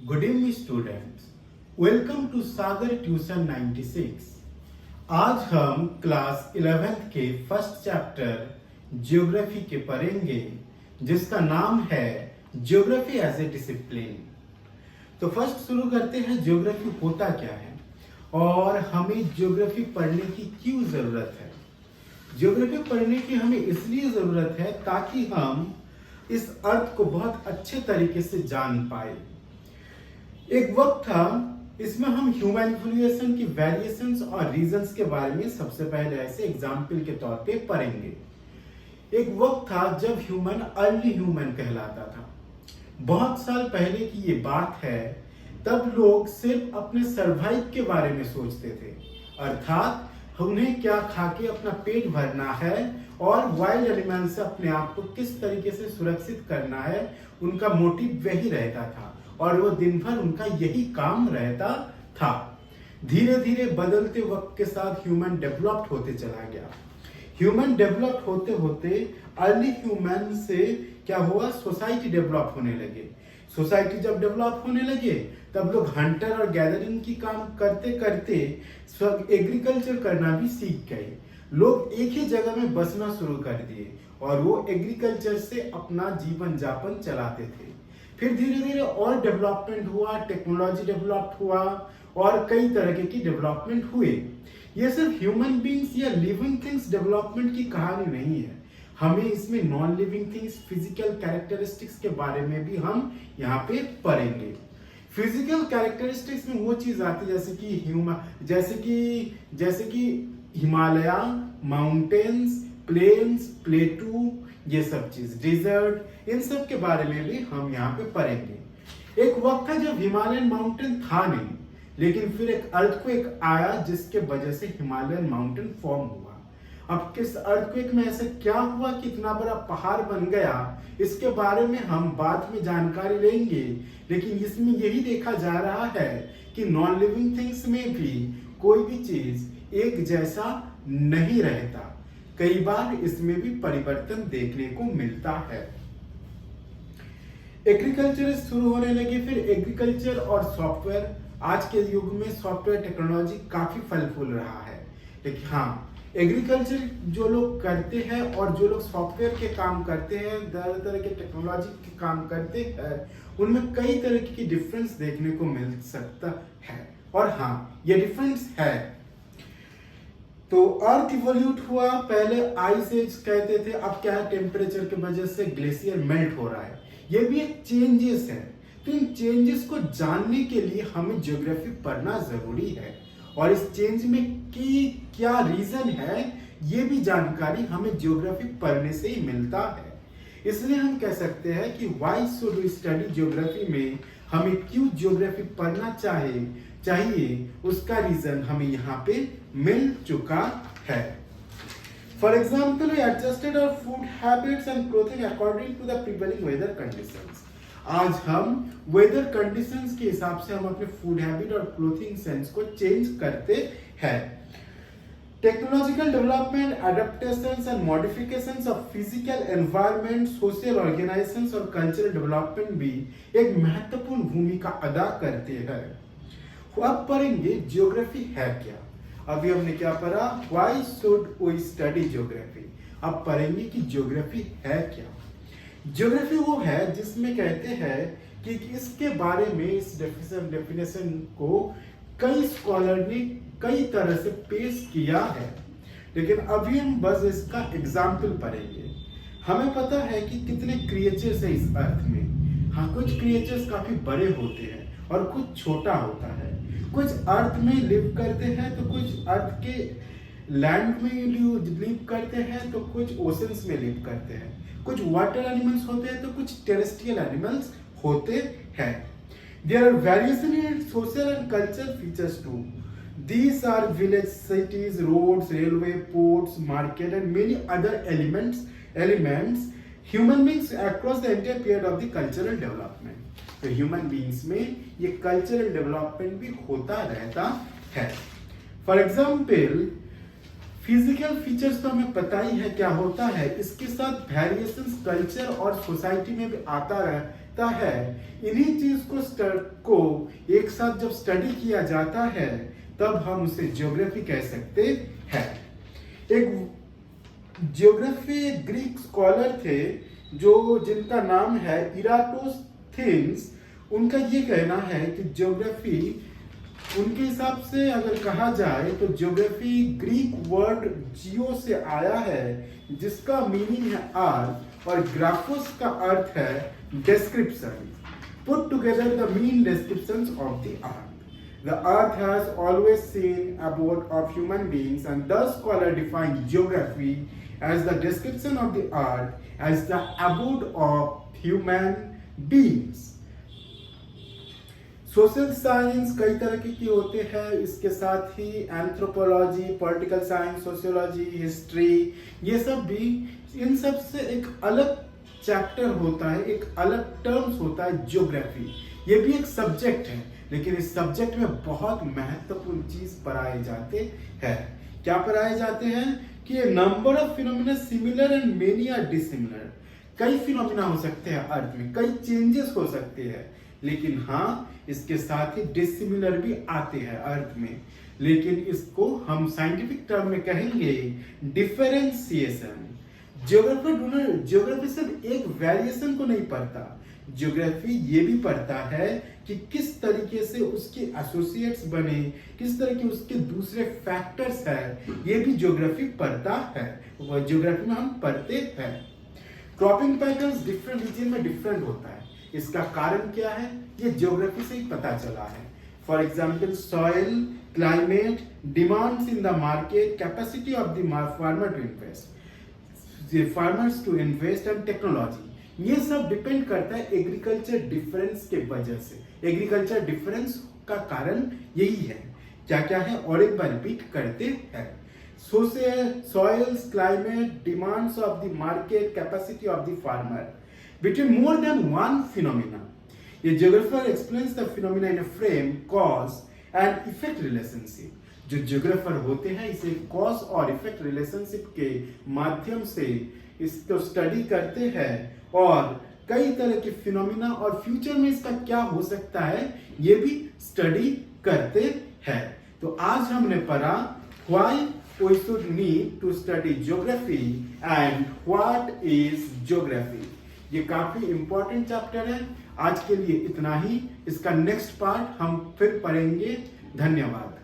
Good evening students. Welcome to Sagar tuition 96. आज हम class 11th के फर्स्ट चैप्टर ज्योग्राफी के पढ़ेंगे जिसका नाम है ज्योग्राफी एज ए डिसिप्लिन। तो फर्स्ट शुरू करते हैं ज्योग्राफी होता क्या है और हमें ज्योग्राफी पढ़ने की क्यों जरूरत है। ज्योग्राफी पढ़ने की हमें इसलिए जरूरत है ताकि हम इस अर्थ को बहुत अच्छे तरीके से जान पाए। एक वक्त था इसमें हम ह्यूमन इवोल्यूशन की वेरिएशंस और रीजंस के बारे में सबसे पहले ऐसे एग्जाम्पल के तौर पे पढ़ेंगे। एक वक्त था जब ह्यूमन अर्ली ह्यूमन कहलाता था। बहुत साल पहले की ये बात है। तब लोग सिर्फ अपने सर्वाइव के बारे में सोचते थे, अर्थात उन्हें क्या खा के अपना पेट भरना है और वाइल्ड एनिमल से अपने आप को किस तरीके से सुरक्षित करना है, उनका मोटिव वही रहता था और वो दिन भर उनका यही काम रहता था। धीरे धीरे बदलते वक्त के साथ ह्यूमन डेवलप्ड होते चला गया। ह्यूमन डेवलप होते होते अर्ली ह्यूमन से क्या हुआ, सोसाइटी डेवलप होने लगे। सोसाइटी जब डेवलप होने लगे तब लोग हंटर और गैदरिंग की काम करते करते एग्रीकल्चर करना भी सीख गए। लोग एक ही जगह में बसना शुरू कर दिए और वो एग्रीकल्चर से अपना जीवन जापन चलाते थे। फिर धीरे धीरे और डेवलपमेंट हुआ, टेक्नोलॉजी डेवलप हुआ और कई तरह की डेवलपमेंट हुए। ये सिर्फ ह्यूमन बीइंग्स या लिविंग थिंग्स डेवलपमेंट की कहानी नहीं है। हमें इसमें non living things, physical characteristics के बारे में भी हम यहाँ पे पढ़ेंगे। फिजिकल कैरेक्टरिस्टिक्स में वो चीज आती है जैसे कि हिमालय, माउंटेन्स, प्लेन्स, प्लेटू, ये सब चीज, डिजर्ट, इन सब के बारे में भी हम यहाँ पे पढ़ेंगे। एक वक्त था जब हिमालयन माउंटेन था नहीं, लेकिन फिर एक अर्थक्वेक आया जिसके वजह से हिमालयन माउंटेन फॉर्म हुआ। अब किस अर्थक्वेक में ऐसे क्या हुआ कि इतना बड़ा पहाड़ बन गया, इसके बारे में हम बाद में जानकारी लेंगे। लेकिन इसमें यही देखा जा रहा है कि नॉन लिविंग थिंग्स में भी कोई भी चीज एक जैसा नहीं रहता। कई बार इसमें भी परिवर्तन देखने को मिलता है। एग्रीकल्चर शुरू होने लगी, फिर एग्रीकल्चर और सॉफ्टवेयर। आज के युग में सॉफ्टवेयर टेक्नोलॉजी काफी फल फूल रहा है, लेकिन हाँ, एग्रीकल्चर जो लोग करते हैं और जो लोग सॉफ्टवेयर के काम करते हैं, तरह के टेक्नोलॉजी के काम करते हैं, उनमें कई तरह की डिफरेंस देखने को मिल सकता है। और हाँ, ये डिफरेंस है। तो अर्थ इवोल्यूट हुआ। पहले आइस एज कहते थे, अब क्या है, टेम्परेचर की वजह से ग्लेशियर मेल्ट हो रहा है। ये भी एक चेंजेस है। तो इन चेंजेस को जानने के लिए हमें ज्योग्राफी पढ़ना जरूरी है और इस चेंज में की क्या रीजन है, ये भी जानकारी हमें ज्योग्राफी पढ़ने से ही मिलता है। इसलिए हम कह सकते हैं कि why should we study geography में हमें क्यों ज्योग्राफी पढ़ना चाहिए, उसका रीजन हमें यहाँ पे मिल चुका है। For example, we adjusted our food habits and clothing according to the prevailing weather conditions. आज हम वेदर कंडीशंस के हिसाब से हम अपने फूड हैबिट और क्लोथिंग सेंस को चेंज करते हैं। Technological development, adaptations and modifications of physical environment, social organisations और कल्चरल डेवलपमेंट भी एक महत्वपूर्ण भूमिका अदा करते हैं। अब पढ़ेंगे ज्योग्राफी है क्या। अभी हमने क्या पढ़ा, why should we study geography. अब पढ़ेंगे कि ज्योग्राफी है क्या। ज्योग्राफी वो है जिसमें कहते हैं कि इसके बारे में, इस डेफिनेशन को कई स्कॉलर ने कई तरह से पेश किया है, लेकिन अभी हम बस इसका एग्जाम्पल पढ़ेंगे। हमें पता है कि कितने क्रिएचर्स है इस अर्थ में। हाँ, कुछ क्रिएचर्स काफी बड़े होते हैं और कुछ छोटा होता है। कुछ अर्थ में लिव करते हैं तो कुछ अर्थ के लैंड में लिव करते हैं तो कुछ ओशंस में लिव करते हैं। कुछ वाटर एनिमल्स होते हैं तो कुछ टेरेस्ट्रियल एनिमल्स होते हैं। There are variation in social and cultural features too. These are village, cities, roads, railway, ports, market, and many other elements. Human beings across the entire period of the cultural development. तो human beings में ये cultural development भी होता रहता है. For example, physical features तो हमें पता ही है क्या होता है, इसके साथ वेरिएशंस कल्चर और सोसाइटी में भी आता सकता है, इन्हीं चीज को एक साथ जब स्टडी किया जाता है तब हम उसे ज्योग्राफी कह सकते हैं। एक ज्योग्राफी ग्रीक स्कॉलर थे जिनका नाम है इराटोस्थेनेस। उनका ये कहना है कि ज्योग्राफी, उनके हिसाब से अगर कहा जाए तो ज्योग्राफी ग्रीक वर्ड जियो से आया है, जिसका मीनिंग है अर्थ, और ग्राफोस का अर्थ है description. Put together the mean descriptions of the earth. The earth has always seen abode of human beings, and thus scholar define geography as the description of the earth as the abode of human beings. Social science कई तरह के होते हैं, इसके साथ ही anthropology, political science, sociology, history, ये सब भी, इन सब से एक अलग चैप्टर होता है, एक अलग टर्म्स होता है ज्योग्राफी। ये भी एक सब्जेक्ट है, लेकिन इस सब्जेक्ट में बहुत महत्वपूर्ण चीज पढ़ाए जाते हैं। क्या पढ़ाए जाते हैं कि number of phenomena similar and many are dissimilar. कई फिनोमिना हो सकते हैं अर्थ में, कई चेंजेस हो सकते हैं, लेकिन हाँ, इसके साथ ही डिसिमिलर भी आते हैं अर्थ में। लेकिन इसको हम साइंटिफिक टर्म में कहेंगे डिफरेंशिएशन। ज्योग्राफी सिर्फ एक वेरिएशन को नहीं पढ़ता, ज्योग्राफी ये भी पढ़ता है कि किस तरीके से उसके एसोसिएट्स बने, किस तरह के उसके दूसरे फैक्टर्स हैं, ये भी ज्योग्राफी पढ़ता है, वो ज्योग्राफी में हम पढ़ते हैं। क्रॉपिंग पैटर्न्स डिफरेंट रीजन में डिफरेंट होता है। इसका कारण क्या है, ये ज्योग्राफी से ही पता चला है। For example, soil, climate, demands in the market, capacity of the farmer to invest, farmers to invest, and technology, ये सब डिपेंड करता है एग्रीकल्चर डिफरेंस के वजह से। एग्रीकल्चर डिफरेंस का कारण यही है। क्या क्या है और एक बार रिपीट करते हैं। Soils, climate, demands of the market, capacity of the farmer, between more than one phenomena. ये geographer explains the phenomena in a frame cause and effect relationship. जो ज्योग्राफर होते हैं इसे कॉज और इफेक्ट रिलेशनशिप के माध्यम से इसको स्टडी करते हैं और कई तरह के फिनोमिना और फ्यूचर में इसका क्या हो सकता है ये भी स्टडी करते हैं। तो आज हमने पढ़ा why we should need to study geography and what is geography. ये काफी इंपॉर्टेंट चैप्टर है। आज के लिए इतना ही, इसका नेक्स्ट पार्ट हम फिर पढ़ेंगे। धन्यवाद।